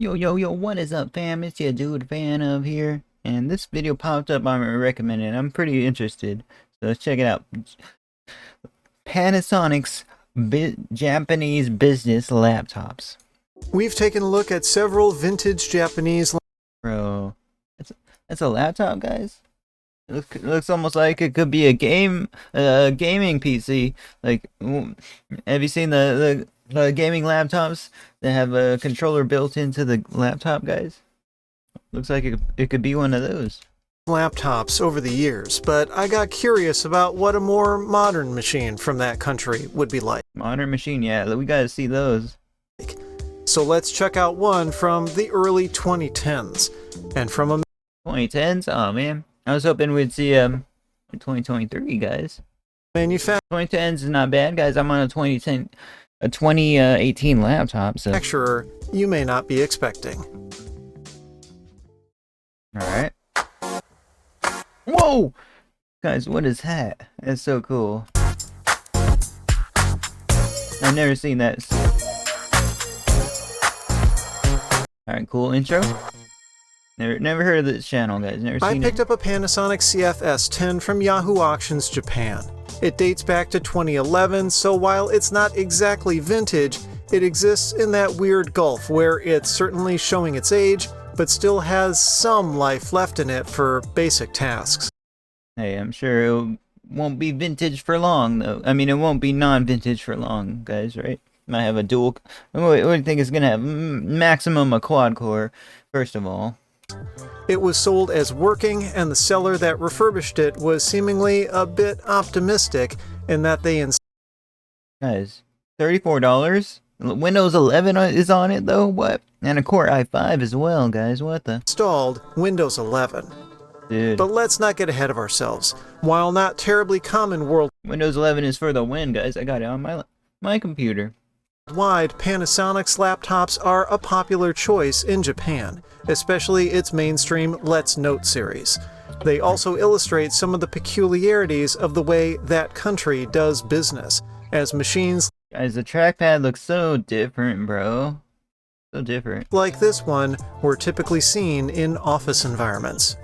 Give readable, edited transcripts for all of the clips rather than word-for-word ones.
Yo, what is up, fam? It's your dude fan of here. And this video popped up on my recommended. I'm pretty interested. So let's check it out. Panasonic's Japanese business laptops. We've taken a look at several vintage Japanese. Bro, that's a laptop, guys? It looks almost like it could be a gaming PC. Like, have you seen the gaming laptops that have a controller built into the laptop, guys? Looks like it could be one of those Laptops over the years, but I got curious about what a more modern machine from that country would be like. Modern machine. Yeah, we gotta see those. So let's check out one from the early 2010s. And from a 2010s? Oh man, I was hoping we'd see 2023, guys. manufacturer 2010s is not bad, guys. I'm on a 2018 laptop, so you may not be expecting. alright. Whoa! Guys, what is that? That's so cool. I've never seen that. Alright, cool intro. Never heard of this channel, guys. Never seen it. I picked up a Panasonic CF-S10 from Yahoo Auctions Japan. It dates back to 2011, so while it's not exactly vintage, it exists in that weird gulf where it's certainly showing its age, but still has some life left in it for basic tasks. Hey, I'm sure it won't be vintage for long, though. I mean, it won't be non-vintage for long, guys, right? Might have a dual... What do you think it's gonna have? Maximum a quad core, first of all. It was sold as working, and the seller that refurbished it was seemingly a bit optimistic in that they Guys, $34? Windows 11 is on it, though? What? And a Core i5 as well, guys. What the? installed Windows 11. Dude. But let's not get ahead of ourselves. While not terribly common Windows 11 is for the win, guys. I got it on my computer. worldwide, Panasonic's laptops are a popular choice in Japan, especially its mainstream Let's Note series. They also illustrate some of the peculiarities of the way that country does business, as machines Guys, the trackpad looks so different, bro. So different. like this one were typically seen in office environments.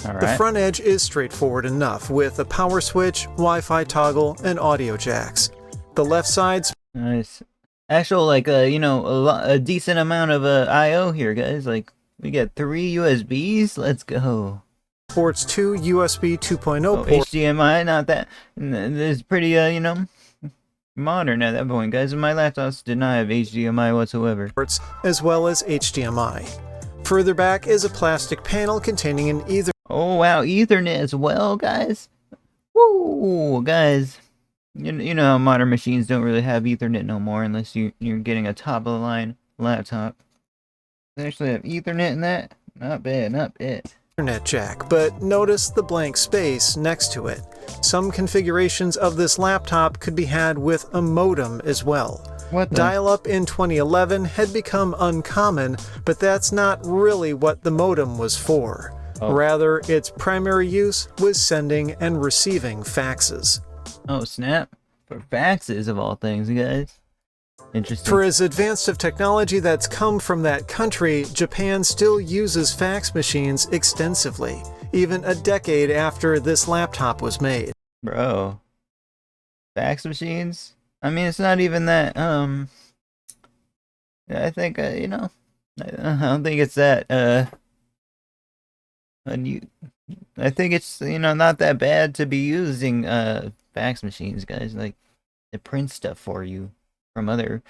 Alright. The front edge is straightforward enough, with a power switch, Wi-Fi toggle, and audio jacks. The left side's Nice. Actual, like, a decent amount of I/O here, guys. Like, we got 3 USBs. Let's go. ports 2 USB 2.0 Oh, ports, HDMI, not that. It's pretty, modern at that point, guys. My laptops did not have HDMI whatsoever. as well as HDMI. Further back is a plastic panel containing an Ethernet Oh, wow. Ethernet as well, guys. Woo, guys. You know how modern machines don't really have Ethernet no more unless you're getting a top-of-the-line laptop. They actually have Ethernet in that? Not bad, not bad. jack, but notice the blank space next to it. Some configurations of this laptop could be had with a modem as well. What the? Dial-up in 2011 had become uncommon, but that's not really what the modem was for. Oh. Rather, its primary use was sending and receiving faxes. Oh, snap. For faxes, of all things, guys. Interesting. For as advanced of technology that's come from that country, Japan still uses fax machines extensively, even a decade after this laptop was made. Bro. Fax machines? I mean, it's not even that, I think, I don't think it's that, I think it's, not that bad to be using, fax machines, guys. Like, it prints stuff for you from other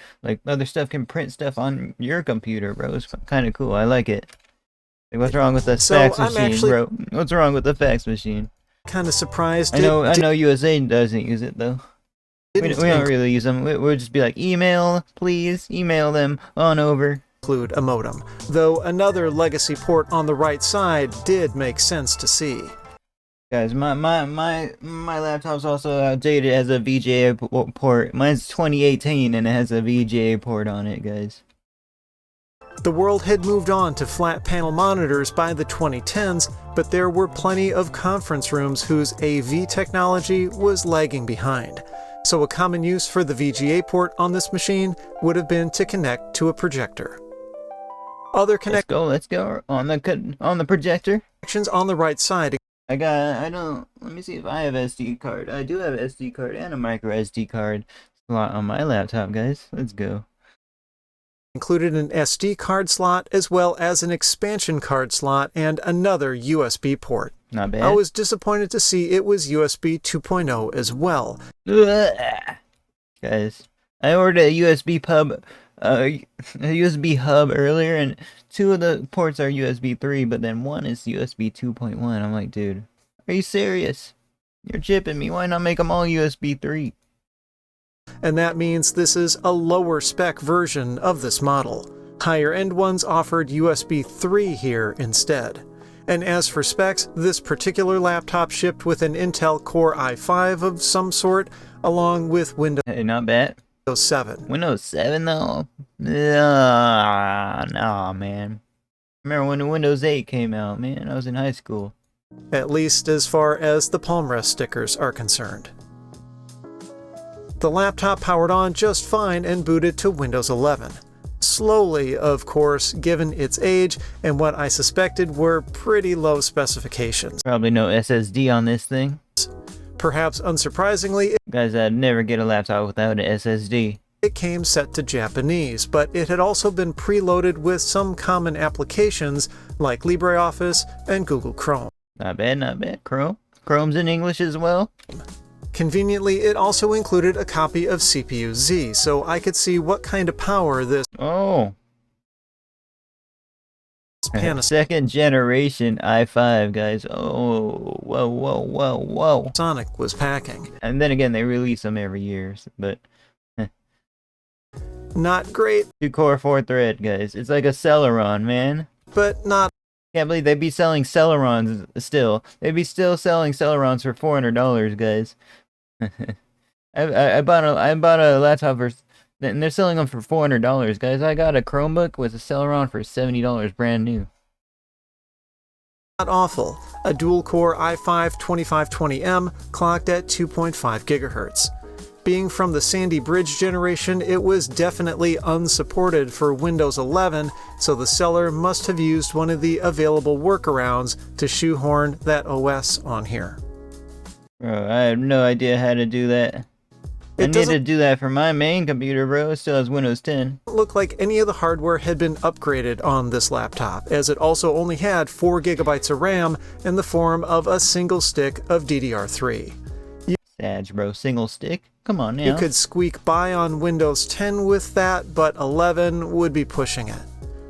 stuff can print stuff on your computer, bro. It's kind of cool. I like it. Like, what's wrong with the fax machine, bro? What's wrong with the fax machine? Kind of surprised. I know USA doesn't use it, though. We don't really use them. We'll just be like, email, please, email them on over. Include a modem, though another legacy port on the right side did make sense to see. Guys, my laptop's also outdated. It has a VGA port. Mine's 2018 and it has a VGA port on it, guys. The world had moved on to flat panel monitors by the 2010s, but there were plenty of conference rooms whose AV technology was lagging behind. So a common use for the VGA port on this machine would have been to connect to a projector. Other Let's go on the projector. connections on the right side. I don't, let me see if I have SD card. I do have SD card and a micro SD card slot on my laptop, guys. Let's go. Included an SD card slot as well as an expansion card slot and another USB port. Not bad. I was disappointed to see it was USB 2.0 as well. Guys, I ordered a USB hub earlier, and 2 of the ports are USB 3, but then 1 is USB 2.1. I'm like, dude, are you serious? You're chipping me. Why not make them all USB 3? And that means this is a lower spec version of this model. Higher end ones offered USB 3 here instead. And as for specs, this particular laptop shipped with an Intel Core i5 of some sort, along with Windows Hey, not bad. 7. Windows 7 though? Nah, man. Remember when the Windows 8 came out, man? I was in high school. At least as far as the palm rest stickers are concerned. The laptop powered on just fine and booted to Windows 11. Slowly, of course, given its age and what I suspected were pretty low specifications. Probably no SSD on this thing. Perhaps unsurprisingly, Guys, I'd never get a laptop without an SSD. it came set to Japanese, but it had also been preloaded with some common applications like LibreOffice and Google Chrome. Not bad, not bad. Chrome's in English as well. Conveniently, it also included a copy of CPU-Z, so I could see what kind of power this Oh. Panasonic Second generation i5, guys. Oh, whoa. was packing. And then again, they release them every year, but Not great, 2-core, 4-thread, guys. It's like a Celeron, man. but not Can't believe they'd be selling Celerons still. They'd be still selling Celerons for $400, guys. I bought a laptop for, and they're selling them for $400, guys. I got a Chromebook with a Celeron for $70, brand new. awful. A dual-core i5 2520M clocked at 2.5 GHz. Being from the Sandy Bridge generation, it was definitely unsupported for Windows 11, so the seller must have used one of the available workarounds to shoehorn that OS on here. Bro, I have no idea how to do that. I need to do that for my main computer, bro. It still has Windows 10. Look like any of the hardware had been upgraded on this laptop, as it also only had 4 GB of RAM in the form of a single stick of DDR3. Sag, bro. Single stick? Come on now. You could squeak by on Windows 10 with that, but 11 would be pushing it.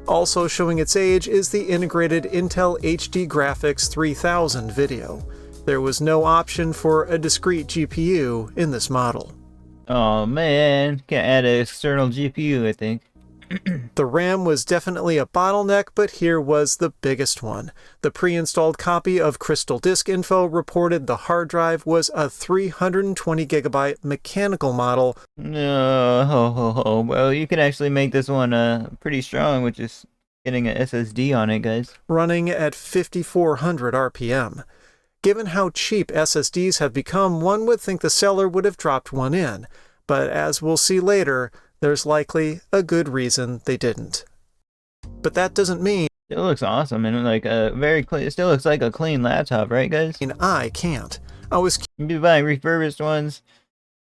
Also showing its age is the integrated Intel HD Graphics 3000 video. There was no option for a discrete GPU in this model. Oh man, can't add an external GPU, I think. The RAM was definitely a bottleneck, but here was the biggest one. The pre-installed copy of Crystal Disk Info reported the hard drive was a 320 GB mechanical model. No, well, you can actually make this one pretty strong with just getting an SSD on it, guys. Running at 5400 RPM. Given how cheap SSDs have become, one would think the seller would have dropped one in, but as we'll see later, there's likely a good reason they didn't. But that doesn't mean It looks awesome and like a very clean. It still looks like a clean laptop, right, guys? I can't. I was You'd be buying refurbished ones,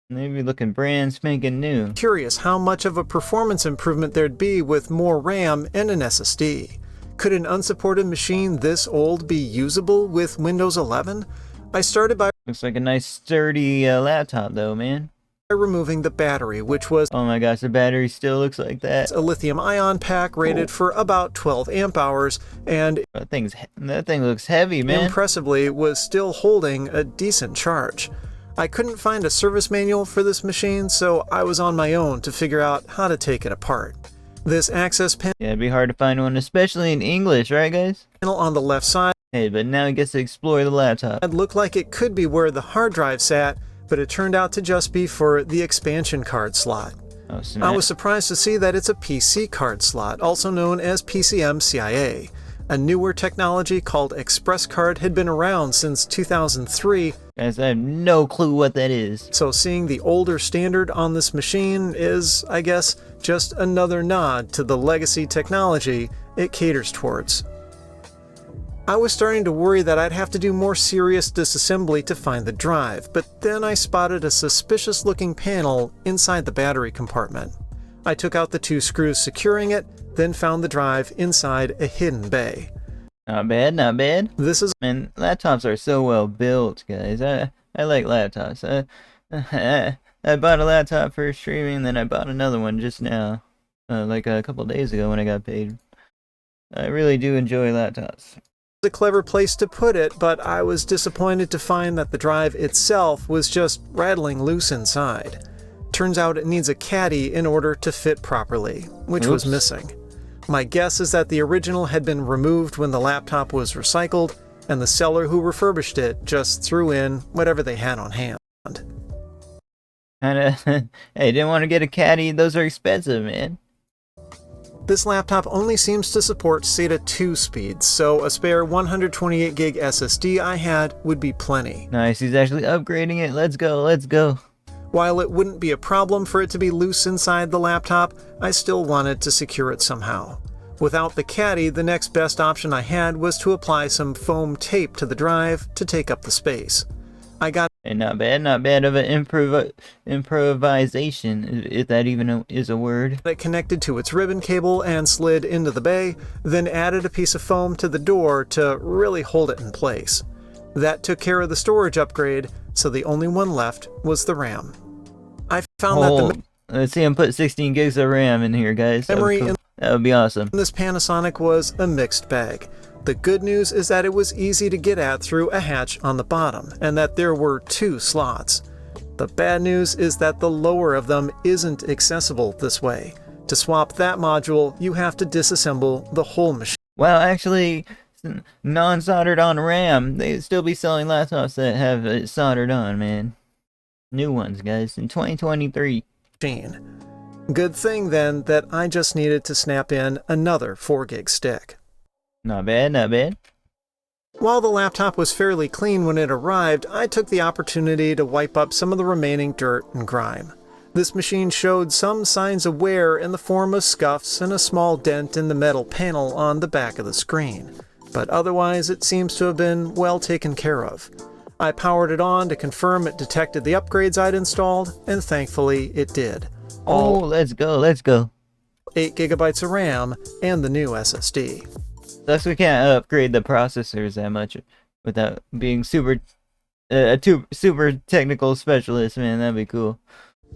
and they'd be looking brand spanking new. curious how much of a performance improvement there'd be with more RAM and an SSD. Could an unsupported machine this old be usable with Windows 11? I started by Looks like a nice sturdy laptop, though, man. removing the battery, which was Oh my gosh, the battery still looks like that. a lithium-ion pack rated for about 12 amp hours, and That thing looks heavy, man. impressively was still holding a decent charge. I couldn't find a service manual for this machine, so I was on my own to figure out how to take it apart. This access panel Yeah, it'd be hard to find one, especially in English, right, guys? on the left side Hey, but now he gets to explore the laptop. looked like it could be where the hard drive sat, but it turned out to just be for the expansion card slot. Oh, snap. I was surprised to see that it's a PC card slot, also known as PCM-CIA. A newer technology called Express Card had been around since 2003, Guys, I have no clue what that is. so seeing the older standard on this machine is, I guess, just another nod to the legacy technology it caters towards. I was starting to worry that I'd have to do more serious disassembly to find the drive, but then I spotted a suspicious-looking panel inside the battery compartment. I took out the 2 screws securing it, then found the drive inside a hidden bay. Not bad, not bad. This is... Man, laptops are so well built, guys. I like laptops. I bought a laptop for streaming, then I bought another one just now, like a couple days ago when I got paid. I really do enjoy laptops. a clever place to put it, but I was disappointed to find that the drive itself was just rattling loose inside. Turns out it needs a caddy in order to fit properly, which was missing. My guess is that the original had been removed when the laptop was recycled, and the seller who refurbished it just threw in whatever they had on hand. Hey, didn't want to get a caddy? Those are expensive, man. This laptop only seems to support SATA 2 speeds, so a spare 128GB SSD I had would be plenty. Nice, he's actually upgrading it. Let's go, let's go. While it wouldn't be a problem for it to be loose inside the laptop, I still wanted to secure it somehow. Without the caddy, the next best option I had was to apply some foam tape to the drive to take up the space. I got not bad of an improvisation, if that even is a word. it connected to its ribbon cable and slid into the bay, then added a piece of foam to the door to really hold it in place. That took care of the storage upgrade, so the only one left was the RAM. I found that the let's see him put 16 gigs of RAM in here, guys. memory That would be awesome. in this Panasonic was a mixed bag. The good news is that it was easy to get at through a hatch on the bottom, and that there were 2 slots. The bad news is that the lower of them isn't accessible this way. To swap that module, you have to disassemble the whole machine. Well, actually, non-soldered on RAM, they'd still be selling laptops that have it soldered on, man. New ones, guys, in 2023. Good thing then that I just needed to snap in another 4GB stick. Not bad, not bad. While the laptop was fairly clean when it arrived, I took the opportunity to wipe up some of the remaining dirt and grime. This machine showed some signs of wear in the form of scuffs and a small dent in the metal panel on the back of the screen, but otherwise it seems to have been well taken care of. I powered it on to confirm it detected the upgrades I'd installed, and thankfully it did. Let's go, let's go. 8GB of RAM and the new SSD. Thus we can't upgrade the processors that much without being super technical specialist, man. That'd be cool.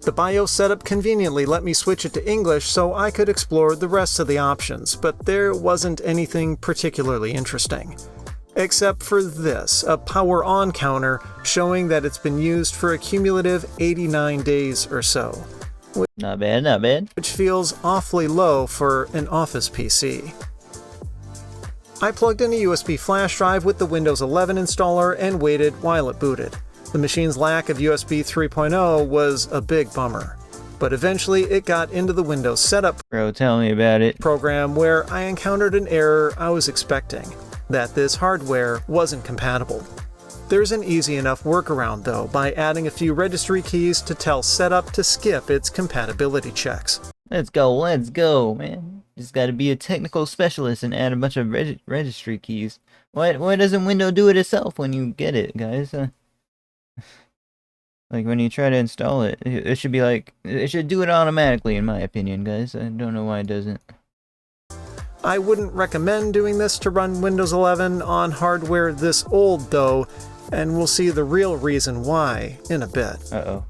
The BIOS setup conveniently let me switch it to English so I could explore the rest of the options, but there wasn't anything particularly interesting. Except for this, a power on counter showing that it's been used for a cumulative 89 days or so. Not bad, not bad. Which feels awfully low for an office PC. I plugged in a USB flash drive with the Windows 11 installer and waited while it booted. The machine's lack of USB 3.0 was a big bummer. But eventually it got into the Windows setup Bro, tell me about it. program where I encountered an error I was expecting, that this hardware wasn't compatible. There's an easy enough workaround though, by adding a few registry keys to tell setup to skip its compatibility checks. Let's go, man. Just gotta be a technical specialist and add a bunch of registry keys. Why doesn't Windows do it itself when you get it, guys? Like when you try to install it, it should be like, it should do it automatically in my opinion, guys. I don't know why it doesn't. I wouldn't recommend doing this to run Windows 11 on hardware this old though, and we'll see the real reason why in a bit. Uh-oh.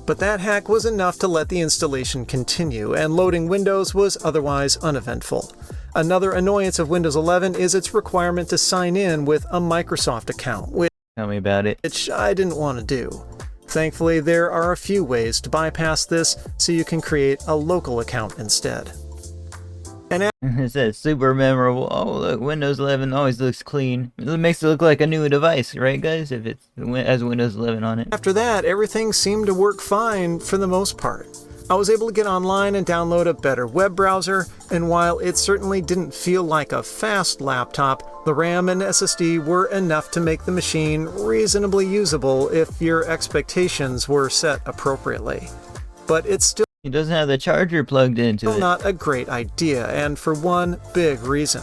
But that hack was enough to let the installation continue, and loading Windows was otherwise uneventful. Another annoyance of Windows 11 is its requirement to sign in with a Microsoft account, Tell me about it. which I didn't want to do. Thankfully, there are a few ways to bypass this, so you can create a local account instead. It says super memorable. Oh, look, Windows 11 always looks clean. It makes it look like a new device, right, guys? If it has Windows 11 on it. After that, everything seemed to work fine for the most part. I was able to get online and download a better web browser, and while it certainly didn't feel like a fast laptop, the RAM and SSD were enough to make the machine reasonably usable if your expectations were set appropriately. But it's still He doesn't have the charger plugged into it. Not a great idea, and for one big reason: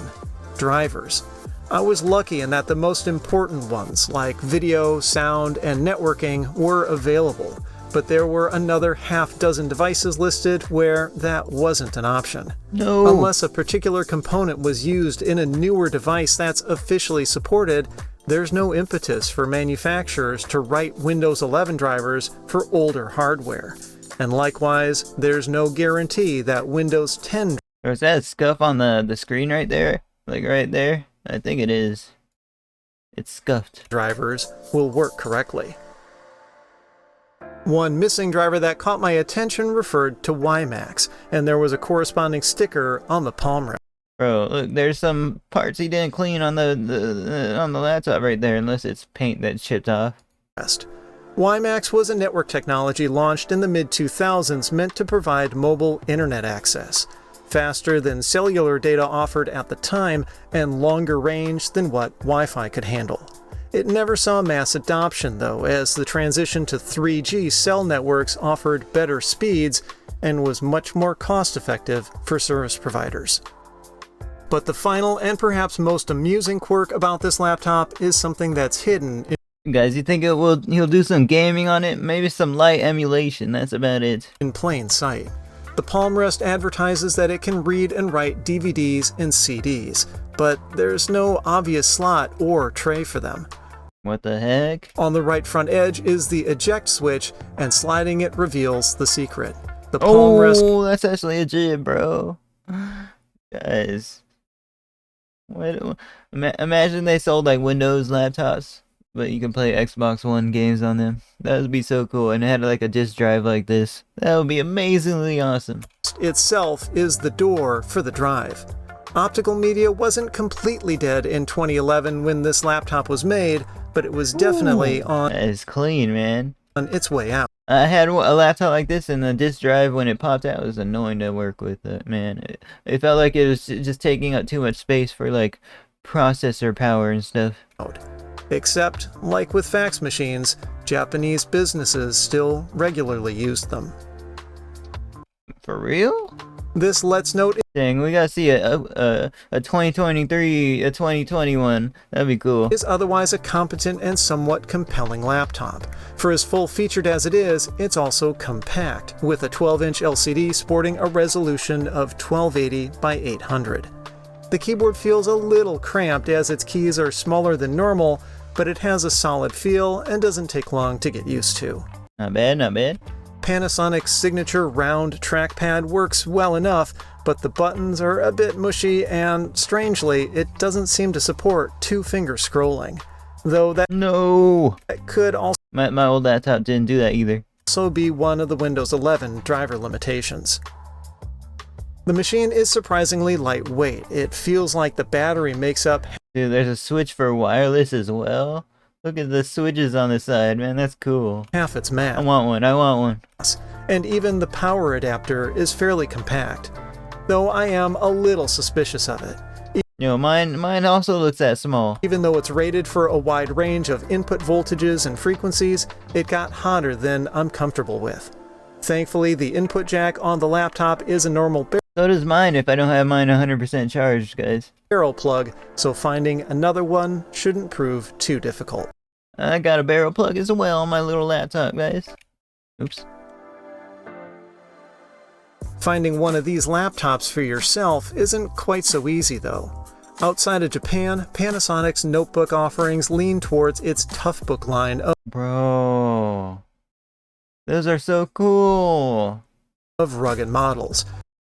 drivers. I was lucky in that the most important ones, like video, sound, and networking, were available, but there were another half-dozen devices listed where that wasn't an option. No. Unless a particular component was used in a newer device that's officially supported, there's no impetus for manufacturers to write Windows 11 drivers for older hardware. And likewise, there's no guarantee that Windows 10 Or is that scuff on the screen right there? Like right there? I think it is. It's scuffed. drivers will work correctly. One missing driver that caught my attention referred to WiMAX, and there was a corresponding sticker on the palm rest. Bro, look, there's some parts he didn't clean on the on the laptop right there, unless it's paint that chipped off. WiMAX was a network technology launched in the mid-2000s meant to provide mobile internet access, faster than cellular data offered at the time, and longer range than what Wi-Fi could handle. It never saw mass adoption, though, as the transition to 3G cell networks offered better speeds and was much more cost-effective for service providers. But the final and perhaps most amusing quirk about this laptop is something that's hidden Guys, you think he'll do some gaming on it? Maybe some light emulation, that's about it. in plain sight. The palm rest advertises that it can read and write DVDs and CDs, but there's no obvious slot or tray for them. What the heck? On the right front edge is the eject switch, and sliding it reveals the secret. The palm rest That's actually a jib, bro. Guys. Imagine they sold like Windows laptops, but you can play Xbox One games on them. That would be so cool. And it had like a disk drive like this. That would be amazingly awesome. itself is the door for the drive. Optical media wasn't completely dead in 2011 when this laptop was made, but it was definitely on That is clean, man. its way out. I had a laptop like this, and the disk drive, when it popped out, was annoying to work with. Man, it felt like it was just taking up too much space for like processor power and stuff. Except, like with fax machines, Japanese businesses still regularly used them. For real? This lets note Dang, we gotta see a 2023, a 2021. That'd be cool. is otherwise a competent and somewhat compelling laptop. For as full-featured as it is, it's also compact, with a 12-inch LCD sporting a resolution of 1280 by 800. The keyboard feels a little cramped as its keys are smaller than normal, but it has a solid feel and doesn't take long to get used to. Not bad, not bad. Panasonic's signature round trackpad works well enough, but the buttons are a bit mushy and, strangely, it doesn't seem to support two-finger scrolling. Though that No! could My old laptop didn't do that either. also be one of the Windows 11 driver limitations. The machine is surprisingly lightweight. It feels like the battery makes up Dude, there's a switch for wireless as well. Look at the switches on the side, man. That's cool. half its I mass, want one. I want one. and even the power adapter is fairly compact, though I am a little suspicious of it. You know, mine also looks that small. Even though it's rated for a wide range of input voltages and frequencies, it got hotter than I'm comfortable with. Thankfully, the input jack on the laptop is a normal So does mine if I don't have mine 100% charged, guys. barrel plug, so finding another one shouldn't prove too difficult. I got a barrel plug as well on my little laptop, guys. Oops. Finding one of these laptops for yourself isn't quite so easy, though. Outside of Japan, Panasonic's notebook offerings lean towards its Toughbook line Bro. Those are so cool. of rugged models.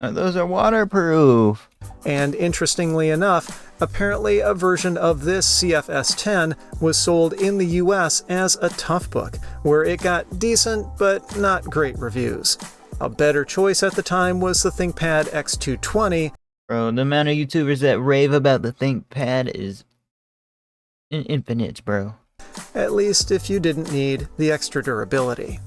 Those are waterproof. And interestingly enough, apparently a version of this CFS10 was sold in the US as a Toughbook, where it got decent but not great reviews. A better choice at the time was the ThinkPad X220. Bro, the amount of YouTubers that rave about the ThinkPad is infinite, bro. At least if you didn't need the extra durability.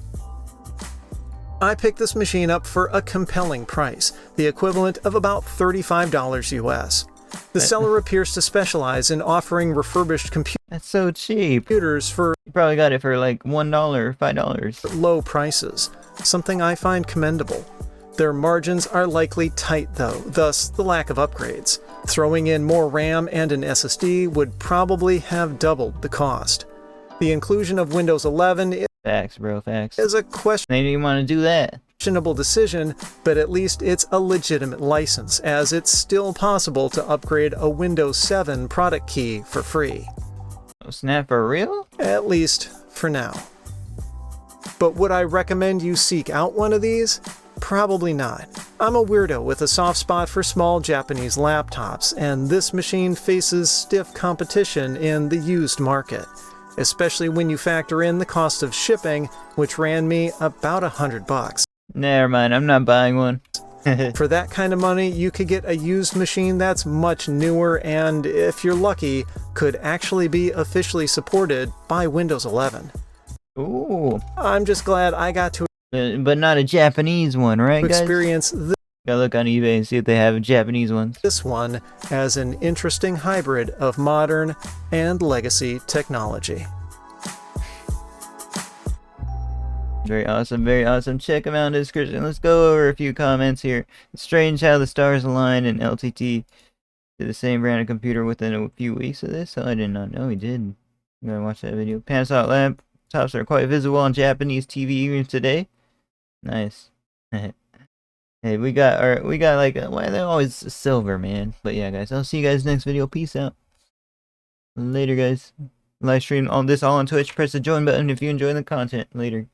I picked this machine up for a compelling price, the equivalent of about $35 US. The seller appears to specialize in offering refurbished That's so cheap. computers for You probably got it for like $1, $5. low prices, something I find commendable. Their margins are likely tight though, thus the lack of upgrades. Throwing in more RAM and an SSD would probably have doubled the cost. The inclusion of Windows 11 Facts, bro, facts. is a They didn't even want to do that. questionable decision, but at least it's a legitimate license, as it's still possible to upgrade a Windows 7 product key for free. Oh, snap, for real? At least for now. But would I recommend you seek out one of these? Probably not. I'm a weirdo with a soft spot for small Japanese laptops, and this machine faces stiff competition in the used market, especially when you factor in the cost of shipping, which ran me about $100. Never mind, I'm not buying one. For that kind of money, you could get a used machine that's much newer and, if you're lucky, could actually be officially supported by Windows 11. Ooh. I'm just glad I got to But not a Japanese one, right, guys? experience Gotta look on eBay and see if they have Japanese ones. this one as an interesting hybrid of modern and legacy technology. Very awesome, very awesome. Check them out in the description. Let's go over a few comments here. It's strange how the stars align and LTT did the same brand of computer within a few weeks of this. Oh, I did not know he did. I'm gonna watch that video. Panasonic laptops are quite visible on Japanese TV even today. Nice. Hey, we got like, why are they always silver, man? But yeah, guys, I'll see you guys next video. Peace out. Later, guys. Live stream on this all on Twitch. Press the join button if you enjoy the content. Later.